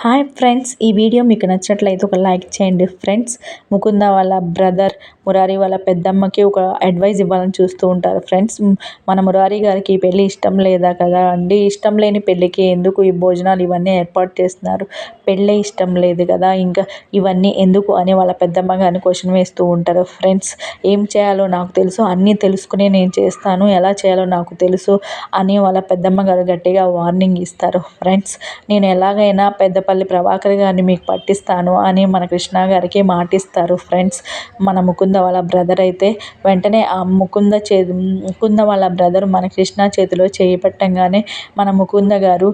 Hi friends, ఈ video మీకు నచ్చినట్లయితే ఒక లైక్ చేయండి ఫ్రెండ్స్. ముకుంద వాళ్ళ బ్రదర్ మురారి వాళ్ళ పెద్దమ్మకి ఒక అడ్వైజ్ ఇవ్వాలని చూస్తూ ఉంటారు ఫ్రెండ్స్. మన మురారి గారికి ఈ పెళ్ళి ఇష్టం లేదా కదా అండి, ఇష్టం లేని పెళ్ళికి ఎందుకు ఈ భోజనాలు ఇవన్నీ ఏర్పాటు చేస్తున్నారు, పెళ్ళే ఇష్టం లేదు కదా ఇంకా ఇవన్నీ ఎందుకు అని వాళ్ళ పెద్దమ్మ గారిని క్వశ్చన్ వేస్తూ ఉంటారు ఫ్రెండ్స్. ఏం చేయాలో నాకు తెలుసు, అన్నీ తెలుసుకుని నేను చేస్తాను, ఎలా చేయాలో నాకు తెలుసు అని వాళ్ళ పెద్దమ్మ గారు గట్టిగా వార్నింగ్ ఇస్తారు ఫ్రెండ్స్. నేను ఎలాగైనా పెద్దపల్లి ప్రభాకర్ గారిని మీకు పట్టిస్తాను అని మన కృష్ణ గారికి మాటిస్తారు ఫ్రెండ్స్. మన ముకుంద వాళ్ళ బ్రదర్ అయితే వెంటనే ఆ ముకుంద వాళ్ళ బ్రదర్ మన కృష్ణ చేతిలో చేయి పెట్టంగానే మన ముకుంద గారు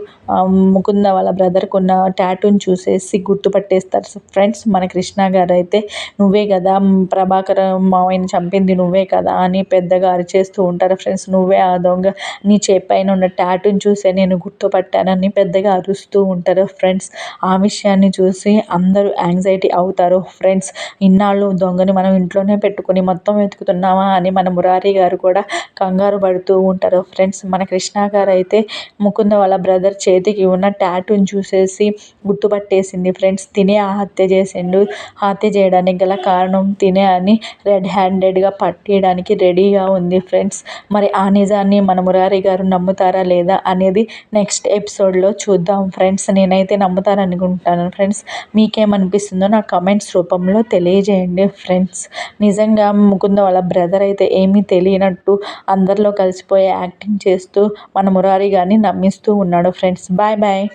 ముకుంద వాళ్ళ బ్రదర్కి ఉన్న టాటూని చూసేసి గుర్తుపట్టేస్తారు ఫ్రెండ్స్. మన కృష్ణ గారు అయితే నువ్వే కదా ప్రభాకర్ మావయ్యని చంపింది, నువ్వే కదా అని పెద్దగా అరిచేస్తూ ఉంటారు ఫ్రెండ్స్. నువ్వే ఆ దొంగ, నీ చేపైన ఉన్న టాటూని చూసే నేను గుర్తుపట్టానని పెద్దగా అరుస్తూ ఉంటారు ఫ్రెండ్స్. ఆ విషయాన్ని చూసి అందరూ యాంగ్జైటీ అవుతారు ఫ్రెండ్స్. ఇన్నాళ్ళు దొంగని మనం ఇంట్లోనే పెట్టుకుని మొత్తం వెతుకుతున్నామా అని మన మురారి గారు కూడా కంగారు పడుతూ ఉంటారు ఫ్రెండ్స్. మన కృష్ణ గారు అయితే ముకుంద వాళ్ళ బ్రదర్ చేతికి ఉన్న టాటూని చూసేసి గుర్తుపట్టేసింది ఫ్రెండ్స్. తినే ఆ హత్య చేసిండు, హత్య చేయడానికి గల కారణం తినే అని రెడ్ హ్యాండెడ్గా పట్టేయడానికి రెడీగా ఉంది ఫ్రెండ్స్. మరి ఆ నిజాన్ని మన మురారి గారు నమ్ముతారా లేదా అనేది నెక్స్ట్ ఎపిసోడ్లో చూద్దాం ఫ్రెండ్స్. నేనైతే నమ్ముతారనుకుంటాను ఫ్రెండ్స్. మీకేమనిపిస్తుందో నాకు కమెంట్స్ రూపంలో తెలియజేయండి ఫ్రెండ్స్. నిజంగా ముకుంద వాళ్ళ బ్రదర్ అయితే ఏమీ తెలియనట్టు అందరిలో కలిసిపోయే యాక్టింగ్ చేస్తూ మన మురారి గారిని నమ్మిస్తూ ఉన్నాడు ఫ్రెండ్స్. Bye bye.